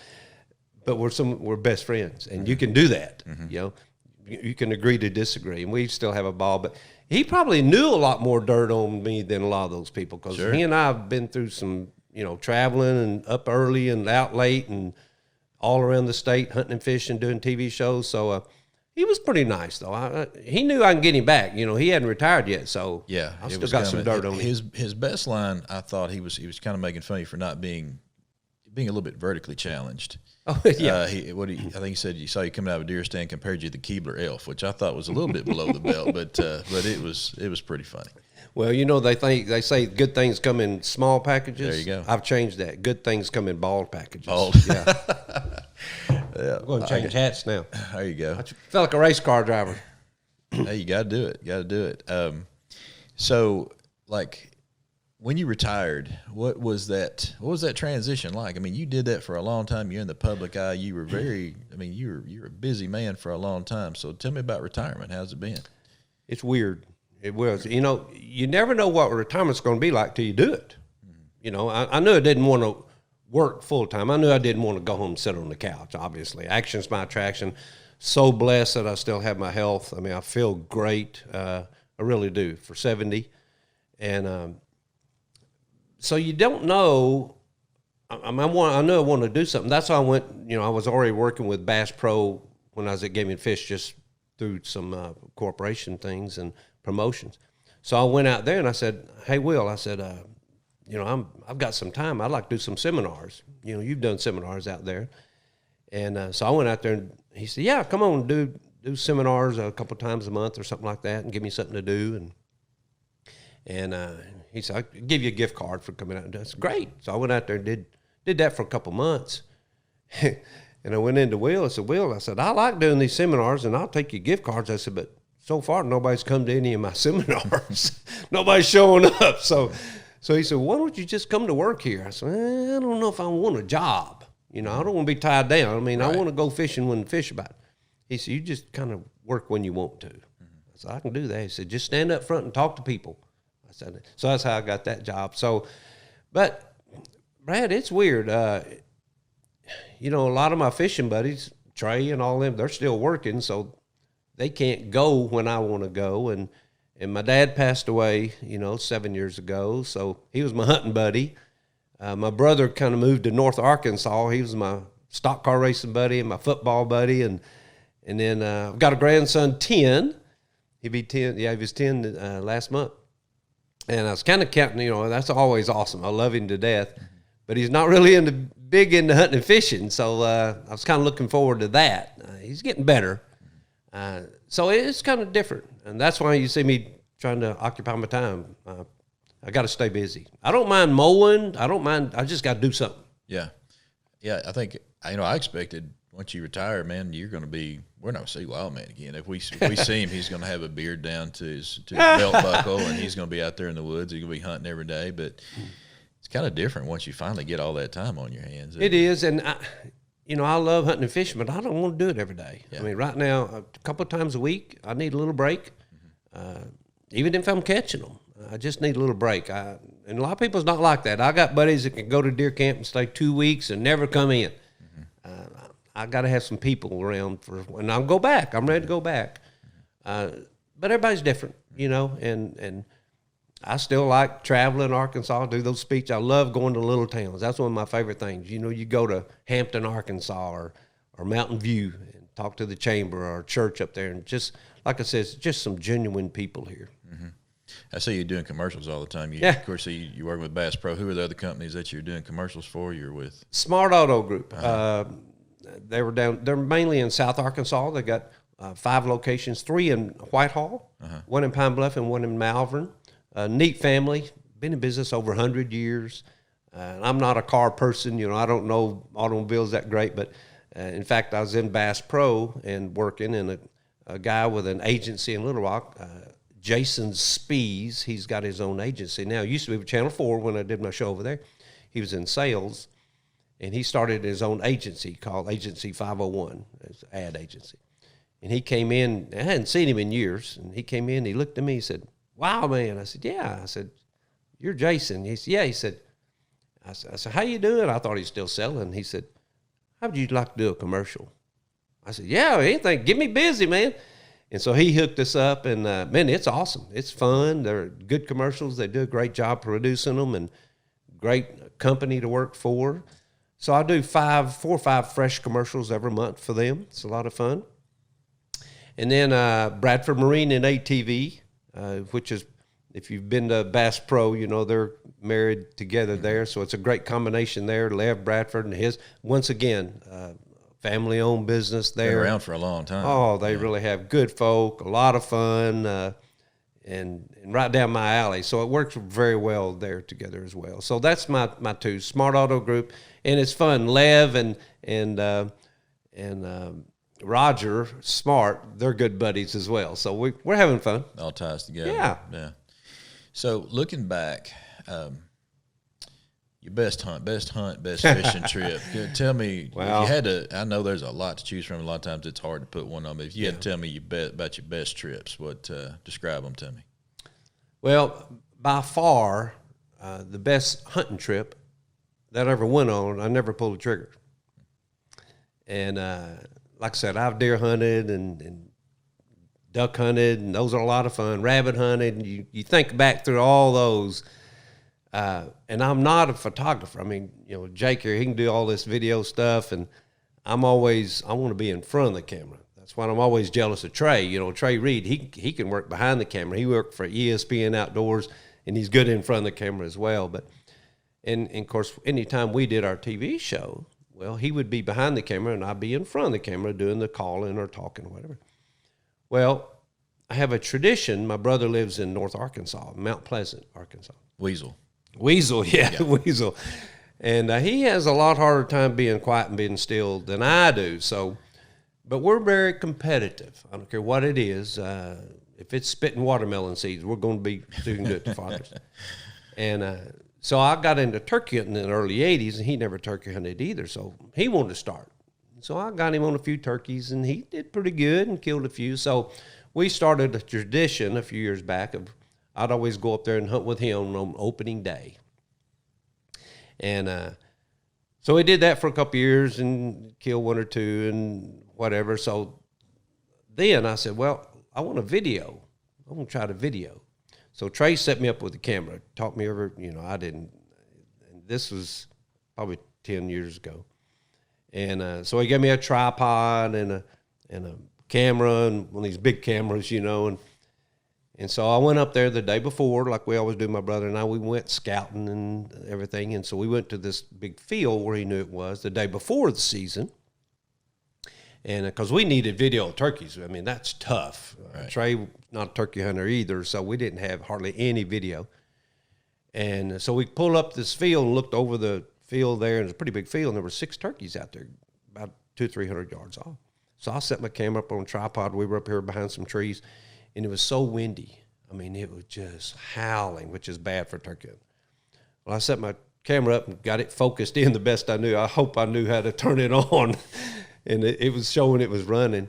But we're best friends, and you can do that. Mm-hmm. You know, you can agree to disagree, and we still have a ball. But he probably knew a lot more dirt on me than a lot of those people, because he and I have been through some, you know, traveling and up early and out late and all around the state, hunting and fishing, doing TV shows. So he was pretty nice, though. He knew I can get him back. You know, he hadn't retired yet, so yeah, I still got some dirt on him. His best line, I thought he was kind of making fun of you for not being a little bit vertically challenged. Oh yeah. I think he said you saw you coming out of a deer stand, compared you to the Keebler elf, which I thought was a little bit below the belt, but it was pretty funny. Well, you know, they say good things come in small packages. There you go. I've changed that. Good things come in bald packages. Bald. Yeah. Yeah. I'm going to change hats now. There you go. I felt like a race car driver. Hey, you got to do it. Got to do it. So, like, when you retired, what was that transition like? I mean, you did that for a long time. You're in the public eye. You were you're a busy man for a long time. So tell me about retirement. How's it been? It's weird. It was. You know, you never know what retirement's going to be like till you do it. Mm-hmm. You know, I knew I didn't want to work full time. I knew I didn't want to go home and sit on the couch, obviously. Action's my attraction. So blessed that I still have my health. I mean, I feel great. I really do, for 70. And so you don't know. I knew I wanted to do something. That's why I went, you know, I was already working with Bass Pro when I was at Game and Fish, just through some corporation things and promotions. So I went out there and I said, "Hey, Will," I said, you know, I've got some time. I'd like to do some seminars. You know, you've done seminars out there. And so I went out there and he said, "Yeah, come on, do seminars a couple times a month or something like that, and give me something to do." And he said, "I'll give you a gift card for coming out." And that's great. So I went out there and did that for a couple months. And I went into Will. I said, "Will," I said, "I like doing these seminars, and I'll take your gift cards." I said, "But so far, nobody's come to any of my seminars. Nobody's showing up." So he said, "Why don't you just come to work here?" I said, "I don't know if I want a job. You know, I don't want to be tied down. I mean, right. I want to go fishing when the fish about." He said, "You just kind of work when you want to." Mm-hmm. I said, "I can do that." He said, "Just stand up front and talk to people." I said, so that's how I got that job. So, but Brad, it's weird. You know, a lot of my fishing buddies Trey and all them, they're still working, so they can't go when I want to go. And my dad passed away, 7 years ago, so he was my hunting buddy. My brother kind of moved to North Arkansas. He was my stock car racing buddy and my football buddy. And then I've got a grandson, 10. He'd be 10. Yeah, he was 10 last month. And I was kind of counting, that's always awesome. I love him to death. But he's not really big into hunting and fishing. So I was kind of looking forward to that. He's getting better. So it's kind of different. And that's why you see me trying to occupy my time. I got to stay busy. I don't mind mowing. I just got to do something. Yeah. Yeah, I think, I expected once you retire, man, we're not going to see Wildman again. If we see him, he's going to have a beard down to his belt buckle, and he's going to be out there in the woods. He's going to be hunting every day. But it's kind of different once you finally get all that time on your hands. It is, and I love hunting and fishing, but I don't want to do it every day. Yeah. I mean, right now, a couple of times a week, I need a little break. Even if I'm catching them, I just need a little break. And a lot of people's not like that. I got buddies that can go to deer camp and stay 2 weeks and never come in. I got to have some people around and I'll go back. I'm ready to go back. But everybody's different, and I still like traveling Arkansas, do those speeches. I love going to little towns. That's one of my favorite things. You go to Hampton, Arkansas or Mountain View and talk to the chamber or church up there. And just, like I said, it's just some genuine people here. Mm-hmm. I see you doing commercials all the time. Yeah. Of course, you work with Bass Pro. Who are the other companies that you're doing commercials for? You're with Smart Auto Group. They're mainly in South Arkansas. They got 5 locations, 3 in Whitehall, 1 in Pine Bluff, and 1 in Malvern. Neat family. Been in business over 100 years. I'm not a car person. I don't know automobiles that great, but in fact, I was in Bass Pro and working, and a guy with an agency in Little Rock, Jason Spees, he's got his own agency now. He used to be with Channel 4 when I did my show over there. He was in sales, and he started his own agency called Agency 501, it's an ad agency. And he came in, I hadn't seen him in years, and he came in, he looked at me, he said, "Wow, man." I said, "Yeah." I said, "You're Jason." He said, "Yeah." He said, I said, "How you doing?" I thought he's still selling. He said, "How would you like to do a commercial?" I said, "Yeah, anything. Get me busy, man." And so he hooked us up, and man, it's awesome. It's fun. They're good commercials. They do a great job producing them, and great company to work for. So I do 4 or 5 fresh commercials every month for them. It's a lot of fun. And then Bradford Marine and ATV, which is, if you've been to Bass Pro, they're married together there. So it's a great combination there. Lev Bradford and his, once again, family-owned business there. Been around for a long time. Oh, they really have good folk, a lot of fun, and right down my alley. So it works very well there together as well. So that's my 2, Smart Auto Group, and it's fun. Lev and Roger Smart, they're good buddies as well. So we're having fun. All ties together. Yeah. So looking back, your best fishing trip. Tell me, well, if you had to, I know there's a lot to choose from. A lot of times it's hard to put one on, but if you had to tell me about your best trips, describe them to me. Well, by far, the best hunting trip that I ever went on, I never pulled a trigger. And like I said, I've deer hunted and duck hunted, and those are a lot of fun. Rabbit hunted, and you think back through all those. And I'm not a photographer. I mean, Jake here, he can do all this video stuff, and I want to be in front of the camera. That's why I'm always jealous of Trey. Trey Reed, he can work behind the camera. He worked for ESPN Outdoors, and he's good in front of the camera as well. But, and of course, anytime we did our TV show, well, he would be behind the camera, and I'd be in front of the camera doing the calling or talking or whatever. Well, I have a tradition. My brother lives in North Arkansas, Mount Pleasant, Arkansas. Weasel, yeah. Weasel. And he has a lot harder time being quiet and being still than I do. So, but we're very competitive. I don't care what it is. If it's spitting watermelon seeds, we're going to be doing it the farthest. And so I got into turkey hunting in the early 80s, and he never turkey hunted either. So he wanted to start. So I got him on a few turkeys, and he did pretty good and killed a few. So we started a tradition a few years back of I'd always go up there and hunt with him on opening day. And so we did that for a couple of years and killed 1 or 2. And whatever. So then I said, well, I want a video. I want to try the video. So Trey set me up with the camera, taught me over, I didn't, and this was probably 10 years ago. And so he gave me a tripod and a camera and one of these big cameras, and so I went up there the day before, like we always do, my brother and I, we went scouting and everything. And so we went to this big field where he knew it was the day before the season. And because we needed video of turkeys. I mean, that's tough. Right. Trey, not a turkey hunter either, so we didn't have hardly any video. And so we pulled up this field and looked over the field there, and it's a pretty big field, and there were 6 turkeys out there, about 200-300 yards off. So I set my camera up on a tripod. We were up here behind some trees, and it was so windy. I mean, it was just howling, which is bad for turkey. Well, I set my camera up and got it focused in the best I knew. I hope I knew how to turn it on. And it was showing it was running.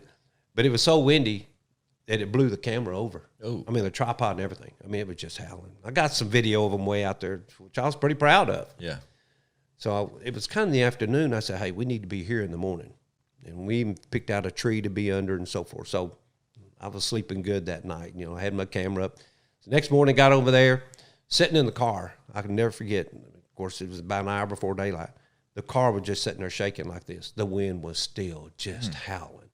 But it was so windy that it blew the camera over. Oh. I mean, the tripod and everything. I mean, it was just howling. I got some video of them way out there, which I was pretty proud of. Yeah. So it was kind of in the afternoon. I said, hey, we need to be here in the morning. And we even picked out a tree to be under and so forth. So I was sleeping good that night. I had my camera up. The next morning, got over there, sitting in the car. I can never forget. Of course, it was about an hour before daylight. The car was just sitting there shaking like this. The wind was still just howling,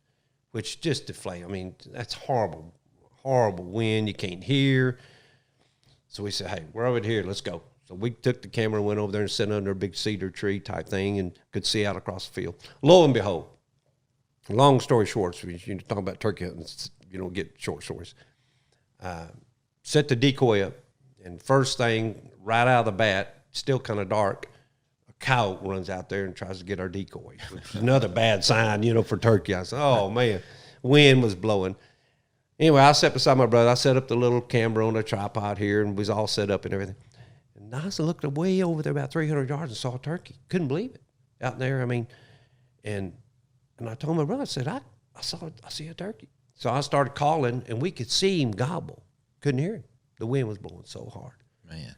which just deflated. I mean, that's horrible, horrible wind. You can't hear. So we said, hey, we're over here. Let's go. So we took the camera and went over there and sat under a big cedar tree type thing and could see out across the field. Lo and behold, long story short, so you talk about turkey hunting, you don't get short stories. Set the decoy up, and first thing, right out of the bat, still kind of dark, a coyote runs out there and tries to get our decoy, which is another bad sign, for turkey. I said, oh, man, wind was blowing. Anyway, I sat beside my brother. I set up the little camera on a tripod here, and was all set up and everything. And I looked way over there about 300 yards and saw a turkey. Couldn't believe it out there. I mean, and I told my brother, I said, I see a turkey. So I started calling, and we could see him gobble. Couldn't hear him. The wind was blowing so hard. Man.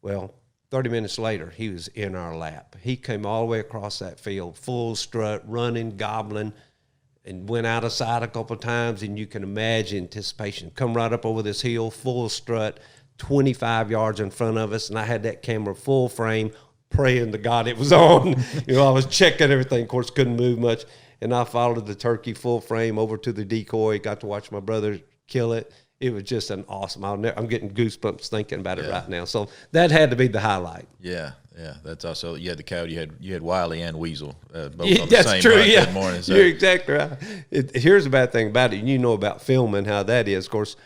Well, 30 minutes later, he was in our lap. He came all the way across that field, full strut, running, gobbling, and went out of sight a couple of times, and you can imagine anticipation. Come right up over this hill, full strut, 25 yards in front of us, and I had that camera full frame, praying to God it was on. I was checking everything. Of course, couldn't move much. And I followed the turkey full frame over to the decoy, got to watch my brother kill it. It was just an awesome. I'm getting goosebumps thinking about it right now. So that had to be the highlight. Yeah. That's also, you had the coyote, you had Wiley and Weasel, both on the that's same true, hunt that morning. So. You're exactly right. Here's the bad thing about it. You know about filming, how that is. Of course,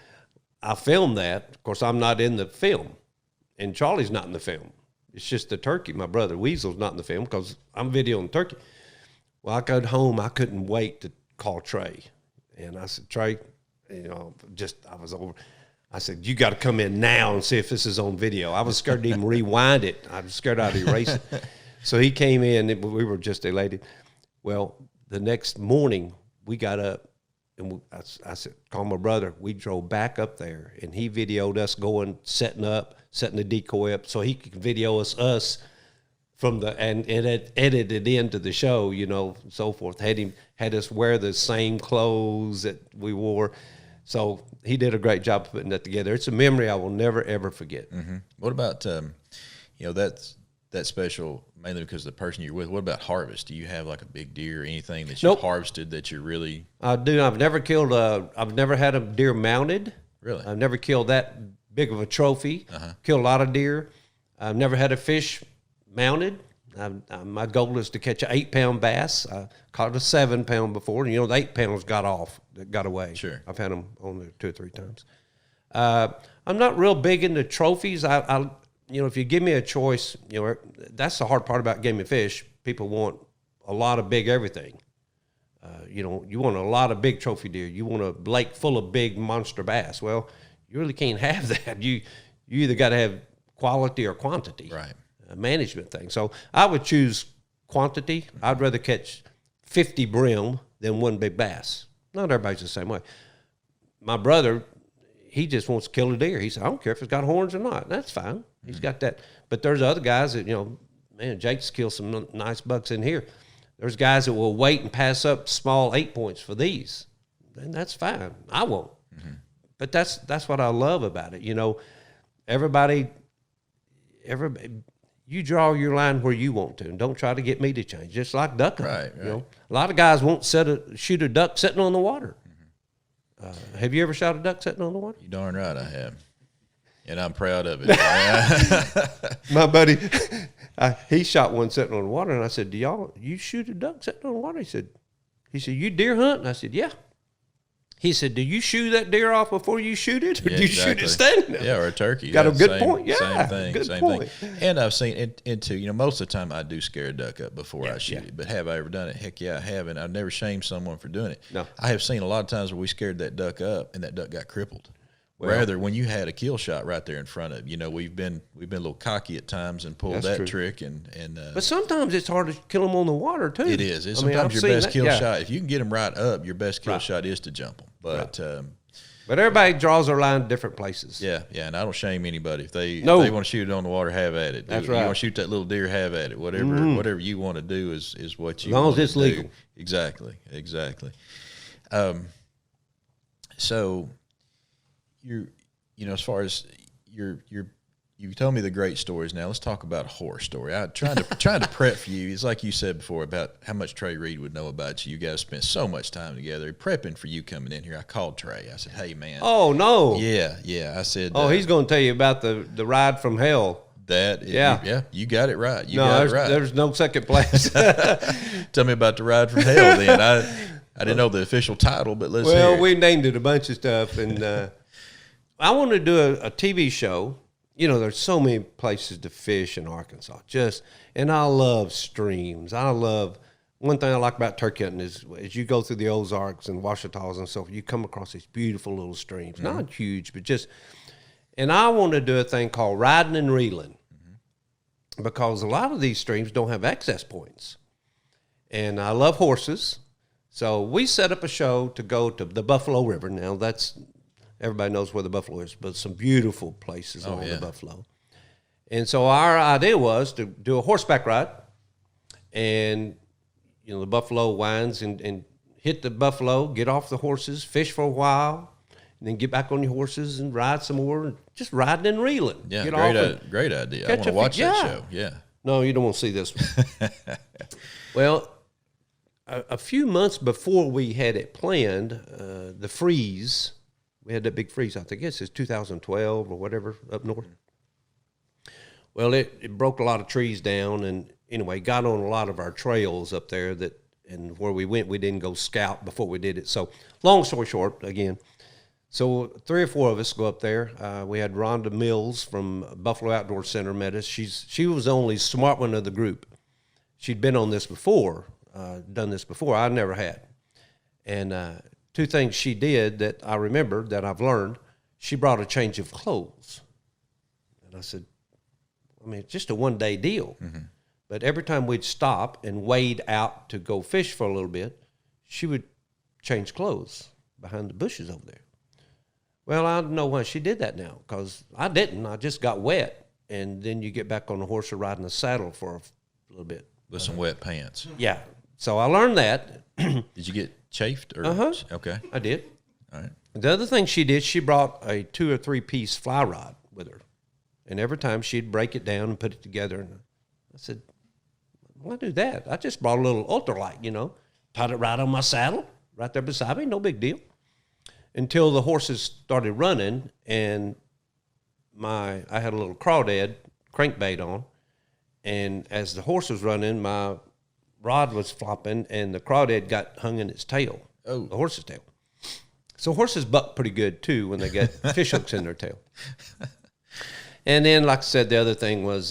I filmed that. Of course, I'm not in the film, and Charlie's not in the film. It's just the turkey. My brother Weasel's not in the film because I'm videoing the turkey. Well, I got home. I couldn't wait to call Trey. And I said, Trey, I was over. I said, you got to come in now and see if this is on video. I was scared to even rewind it. I was scared I'd erase it. So he came in. We were just elated. Well, the next morning, we got up. And I said, call my brother. We drove back up there, and he videoed us setting the decoy up so he could video us from and it edited into the show, and so forth. Had us wear the same clothes that we wore. So he did a great job of putting that together. It's a memory I will never, ever forget. Mm-hmm. What about, that special, mainly because of the person you're with, what about harvest? Do you have like a big deer or anything that you've harvested that you're really? I do. I've never had a deer mounted. Really? I've never killed that big of a trophy. Killed a lot of deer. I've never had a fish mounted. My goal is to catch an 8-pound bass. I caught a 7-pound before, and the 8-pounders got away. Sure. I've had them on there 2 or 3 times. I'm not real big into trophies. If you give me a choice, that's the hard part about game and fish. People want a lot of big everything. You want a lot of big trophy deer. You want a lake full of big monster bass. Well, you really can't have that. You either got to have quality or quantity. Right. A management thing. So I would choose quantity. I'd rather catch 50 brim than 1 big bass. Not everybody's the same way. My brother, he just wants to kill a deer. He said, I don't care if it's got horns or not. That's fine. He's got that. But there's other guys that, Jake's killed some nice bucks in here. There's guys that will wait and pass up small 8 points for these. And that's fine. I won't. Mm-hmm. But that's what I love about it. You know, everybody, you draw your line where you want to, and don't try to get me to change. Just like duck hunting. Right. You know, a lot of guys won't shoot a duck sitting on the water. Mm-hmm. Have you ever shot a duck sitting on the water? You darn right I have, and I'm proud of it. My buddy, he shot one sitting on the water, and I said, you shoot a duck sitting on the water? He said, you deer hunt? And I said, yeah. He said, do you shoot that deer off before you shoot it, or do you shoot it standing there? Yeah, or a turkey. Got a good point. Yeah, same thing. Good same point. thing. And I've seen it too. You know, most of the time I do scare a duck up before I shoot it. But have I ever done it? Heck yeah, I have. And I've never shamed someone for doing it. No. I have seen a lot of times where we scared that duck up and that duck got crippled. Rather, when you had a kill shot right there in front of you, know, we've been a little cocky at times and pulled that trick and. But sometimes it's hard to kill them on the water too. It is. Sometimes your best kill shot, if you can get them right up, your best kill shot is to jump them. But but everybody draws their line different places. Yeah, and I don't shame anybody if they want to shoot it on the water, have at it. That's right. You want to shoot that little deer, have at it. Whatever you want to do is what you. As long as it's legal. Exactly. So as far as you told me the great stories. Now let's talk about a horror story. I trying to prep for you. It's like you said before about how much Trey Reed would know about you. You guys spent so much time together prepping for you coming in here. I called Trey. I said, "Hey, man." Oh no. Yeah. I said. Oh, he's going to tell you about the ride from hell. You got it right. Got it right. There's no second place. Tell me about the ride from hell. Then I didn't know the official title, but let's hear it. We named it a bunch of stuff, and I want to do a TV show. You know, there's so many places to fish in Arkansas. And I love streams. One thing I like about turkey hunting is as you go through the Ozarks and Ouachitas and so forth, you come across these beautiful little streams. Mm-hmm. Not huge, but and I want to do a thing called riding and reeling because a lot of these streams don't have access points. And I love horses. So we set up a show to go to the Buffalo River. Now everybody knows where the Buffalo is, but some beautiful places along the Buffalo. And so our idea was to do a horseback ride, and the buffalo winds and hit the buffalo, get off the horses, fish for a while, and then get back on your horses and ride some more, and just riding and reeling. Yeah, great idea. I want to watch that show. Yeah. No, you don't want to see this one. Well, a few months before we had it planned, the freeze. We had that big freeze, I think it's 2012 or whatever up north. Well, it broke a lot of trees down, and anyway, got on a lot of our trails up there and where we went, we didn't go scout before we did it. So long story short, again, so 3 or 4 of us go up there. We had Rhonda Mills from Buffalo Outdoor Center met us. She was the only smart one of the group. She'd been on this before, done this before. I never had. And 2 things she did that I remember that I've learned. She brought a change of clothes. And I said, it's just a one-day deal. Mm-hmm. But every time we'd stop and wade out to go fish for a little bit, she would change clothes behind the bushes over there. Well, I don't know why she did that now, because I didn't. I just got wet. And then you get back on the horse or ride in the saddle for a little bit. With some wet pants. Yeah. So I learned that. Did you get chafed? Okay. I did. All right. The other thing she did, she brought a 2 or 3 piece fly rod with her. And every time she'd break it down and put it together. And I said, why do that? I just brought a little ultralight, tied it right on my saddle, right there beside me, no big deal. Until the horses started running, and I had a little crawdad crankbait on. And as the horse was running, my rod was flopping, and the crawdad got hung in its tail, the horse's tail. So horses buck pretty good, too, when they get fish hooks in their tail. And then, like I said, the other thing was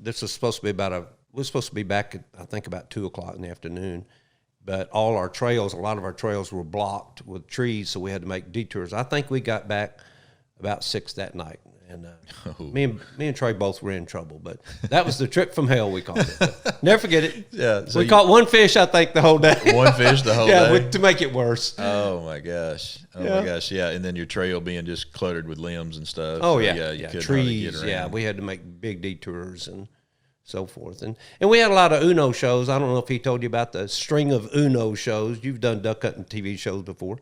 this was supposed to be we were supposed to be back at, I think, about 2 o'clock in the afternoon. But a lot of our trails were blocked with trees, so we had to make detours. I think we got back about 6 that night. And me and Trey both were in trouble, but that was the trip from hell, we called it. Never forget it. Yeah, so we caught 1 fish, I think, the whole day. 1 fish the whole day? Yeah, to make it worse. Oh, my gosh. My gosh, yeah. And then your trail being just cluttered with limbs and stuff. Oh, so, yeah. You couldn't trees, get around. we had to make big detours. And so forth. And we had a lot of Uno shows. I don't know if he told you about the string of Uno shows. You've done duck hunting TV shows before.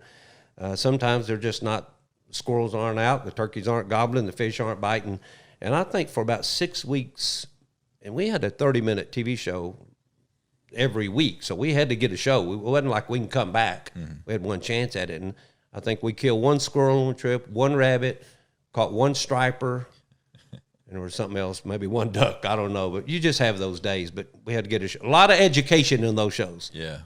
Sometimes they're just not, squirrels aren't out, the turkeys aren't gobbling, the fish aren't biting. And I think for about 6 weeks, and we had a 30-minute TV show every week, so we had to get a show. It wasn't like we can come back. We had one chance at it, and I think we killed one squirrel on the trip, one rabbit, caught one striper, and there was something else, maybe one duck, I don't know. But you just have those days. But we had to get a show. A lot of education in those shows. Yeah.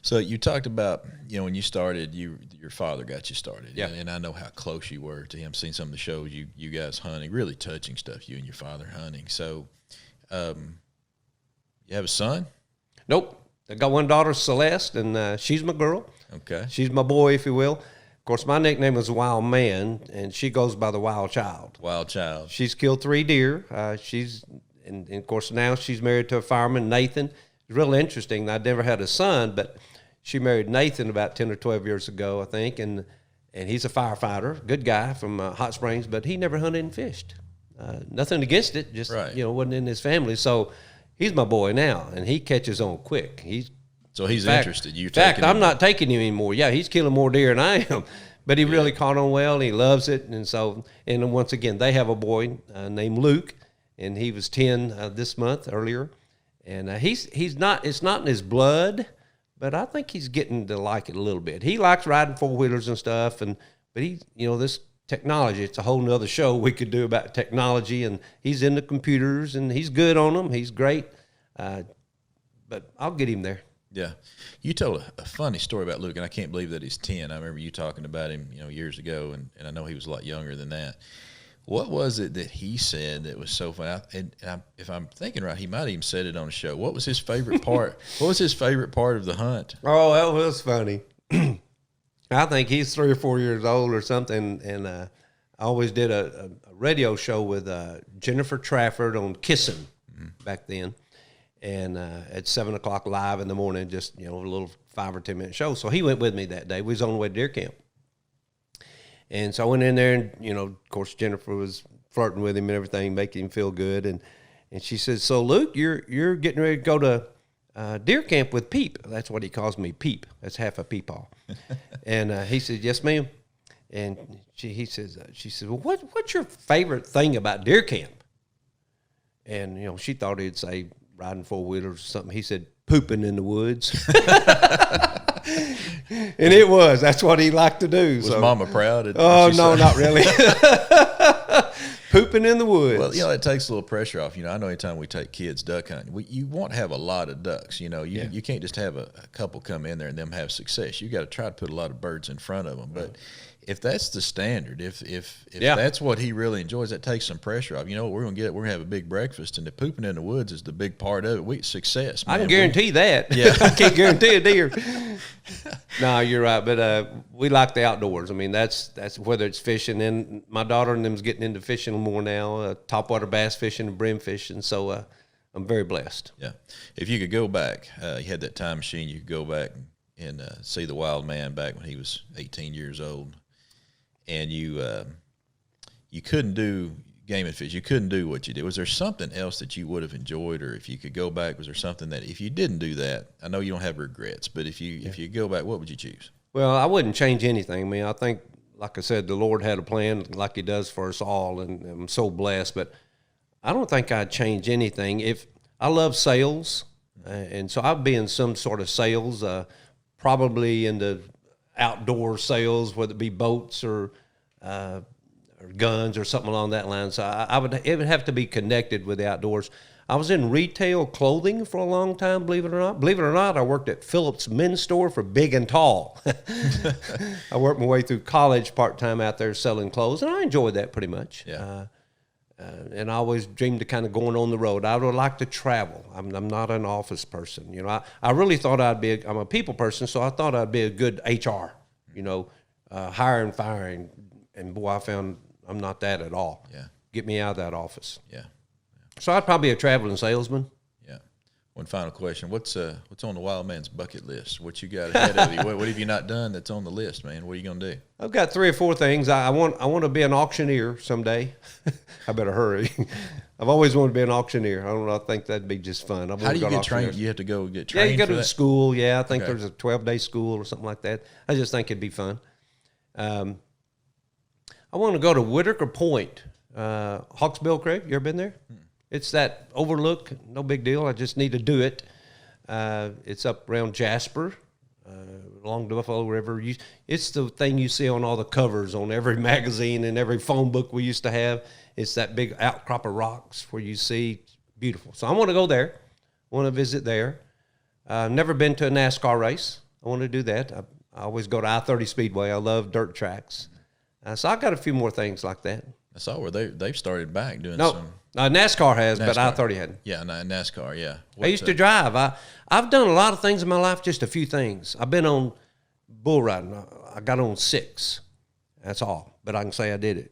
So you talked about, when you started, your father got you started. Yeah. And I know how close you were to him, seen some of the shows you guys hunting, really touching stuff, you and your father hunting. So you have a son? Nope. I got one daughter, Celeste, and she's my girl. Okay. She's my boy, if you will. Of course, my nickname is Wildman, and she goes by the Wild Child. Wild Child. She's killed 3 deer. And of course, now she's married to a fireman, Nathan. It's real interesting. I never had a son, but she married Nathan about 10 or 12 years ago, I think, and he's a firefighter, good guy from Hot Springs, but he never hunted and fished. Nothing against it, just, right. Wasn't in his family. So he's my boy now, and he catches on quick. So he's interested. In fact, I'm not taking him anymore. Yeah, he's killing more deer than I am, but he really caught on well. And he loves it, and once again, they have a boy named Luke, and he was 10 this month earlier, and he's not. It's not in his blood, but I think he's getting to like it a little bit. He likes riding 4-wheelers and stuff, but he, this technology. It's a whole nother show we could do about technology, and he's into computers, and he's good on them. He's great, but I'll get him there. Yeah. You told a funny story about Luke, and I can't believe that he's 10. I remember you talking about him, years ago, and I know he was a lot younger than that. What was it that he said that was so funny? If I'm thinking right, he might have even said it on a show. What was his favorite part? What was his favorite part of the hunt? Oh, that was funny. I think he's 3 or 4 years old or something, and I always did a radio show with Jennifer Trafford on Kissin' back then. And at 7 o'clock live in the morning, just, a little 5 or 10 minute show. So he went with me that day. We was on the way to deer camp. And so I went in there, and, of course, Jennifer was flirting with him and everything, making him feel good. And she said, so, Luke, you're getting ready to go to deer camp with Peep. That's what he calls me, Peep. That's half a peepaw. And he said, yes, ma'am. And she said, well, what's your favorite thing about deer camp? And, she thought he'd say, riding 4-wheelers or something. He said, pooping in the woods. And it was. That's what he liked to do. Was Mama proud? Oh, no, not really. Pooping in the woods. Well, it takes a little pressure off. I know anytime we take kids duck hunting, you want to have a lot of ducks. You can't just have a couple come in there and them have success. You got to try to put a lot of birds in front of them. But if that's the standard, if that's what he really enjoys, that takes some pressure off. What we're going to get? We're going to have a big breakfast, and the pooping in the woods is the big part of it. Success, man. I can guarantee that. Yeah. I can't guarantee a deer. No, you're right. But we like the outdoors. I mean, that's whether it's fishing, and my daughter and them's getting into fishing more now, topwater bass fishing and brim fishing. So I'm very blessed. Yeah. If you could go back, you had that time machine, you could go back and see the wild man back when he was 18 years old. And you couldn't do game and fish. You couldn't do what you did. Was there something else that you would have enjoyed, or if you could go back, was there something that if you didn't do that, I know you don't have regrets, but if you go back, what would you choose? Well, I wouldn't change anything. I mean, I think, like I said, the Lord had a plan like he does for us all, and I'm so blessed. But I don't think I'd change anything. If I love sales, and so I'd be in some sort of sales, probably in the outdoor sales, whether it be boats or guns or something along that line. So it would have to be connected with the outdoors. I was in retail clothing for a long time, believe it or not. Believe it or not, I worked at Phillips Men's Store for Big and Tall. I worked my way through college part-time out there selling clothes, and I enjoyed that pretty much. Yeah. And I always dreamed of kind of going on the road. I would like to travel. I'm not an office person. I really thought I'm a people person, so I thought I'd be a good HR, hiring, firing. And boy, I found I'm not that at all. Yeah. Get me out of that office. Yeah. So I'd probably be a traveling salesman. Yeah. One final question. What's on the wild man's bucket list? What you got ahead of you? What have you not done that's on the list, man? What are you going to do? I've got 3 or 4 things. I want to be an auctioneer someday. I better hurry. I've always wanted to be an auctioneer. I don't know. I think that'd be just fun. How do you get trained? You have to go get trained. Yeah, you go to the that? school. Yeah, I think there's a 12-day school or something like that. I just think it'd be fun. I want to go to Whitaker Point, Hawksbill Creek. You ever been there? It's that overlook. No big deal. I just need to do it. It's up around Jasper, along the Buffalo River. It's the thing you see on all the covers on every magazine and every phone book we used to have. It's that big outcrop of rocks where you see beautiful. So I want to go there. I want to visit there. I've never been to a NASCAR race. I want to do that. I always go to I-30 Speedway. I love dirt tracks. So I've got a few more things like that. I saw where they've started back doing some. NASCAR has, but I-30 hadn't. Yeah, NASCAR, yeah. I used to drive. I've done a lot of things in my life, just a few things. I've been on bull riding. I got on 6. That's all. But I can say I did it.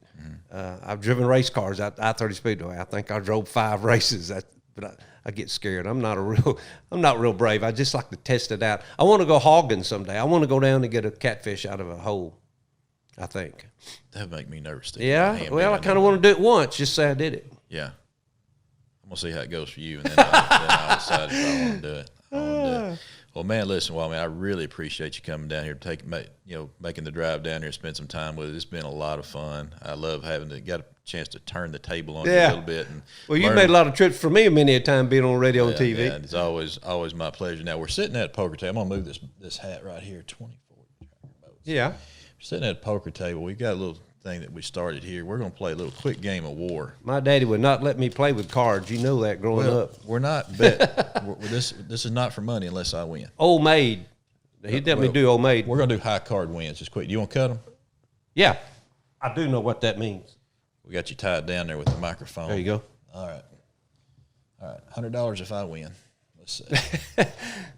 I've driven race cars at I-30 Speedway. I think I drove 5 races. But I get scared. I'm not real brave. I just like to test it out. I want to go hogging someday. I want to go down and get a catfish out of a hole, I think. That would make me nervous. Yeah? Well, I kind of want to do it once. Just say I did it. Yeah. I'm going to see how it goes for you, and then I'll decide if I want to do it. Well, man, listen, Wildman, I really appreciate you coming down here, making the drive down here and spend some time with us. It's been a lot of fun. I love got a chance to turn the table on you a little bit. Well, you've made a lot of trips for me many a time being on radio and TV. Yeah, it's always my pleasure. Now, we're sitting at a poker table. I'm going to move this hat right here, 24. Yeah. We're sitting at a poker table. We've got a little thing that we started here. We're going to play a little quick game of war. My daddy would not let me play with cards. You know that growing up. We're not bet. This is not for money unless I win. Old Maid. He'd let me do Old Maid. We're going to do high card wins just quick. Do you want to cut them? Yeah. I do know what that means. We got you tied down there with the microphone. There you go. All right. $100 if I win. Let's see.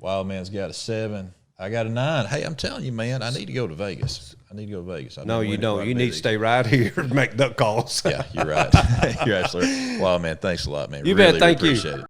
Wildman's got a 7. I got a 9. Hey, I'm telling you, man, I need to go to Vegas. No, you don't. You need to stay right here and make duck calls. Yeah, you're right. You're absolutely right. Wow, man, thanks a lot, man. You bet. Thank you. Appreciate it.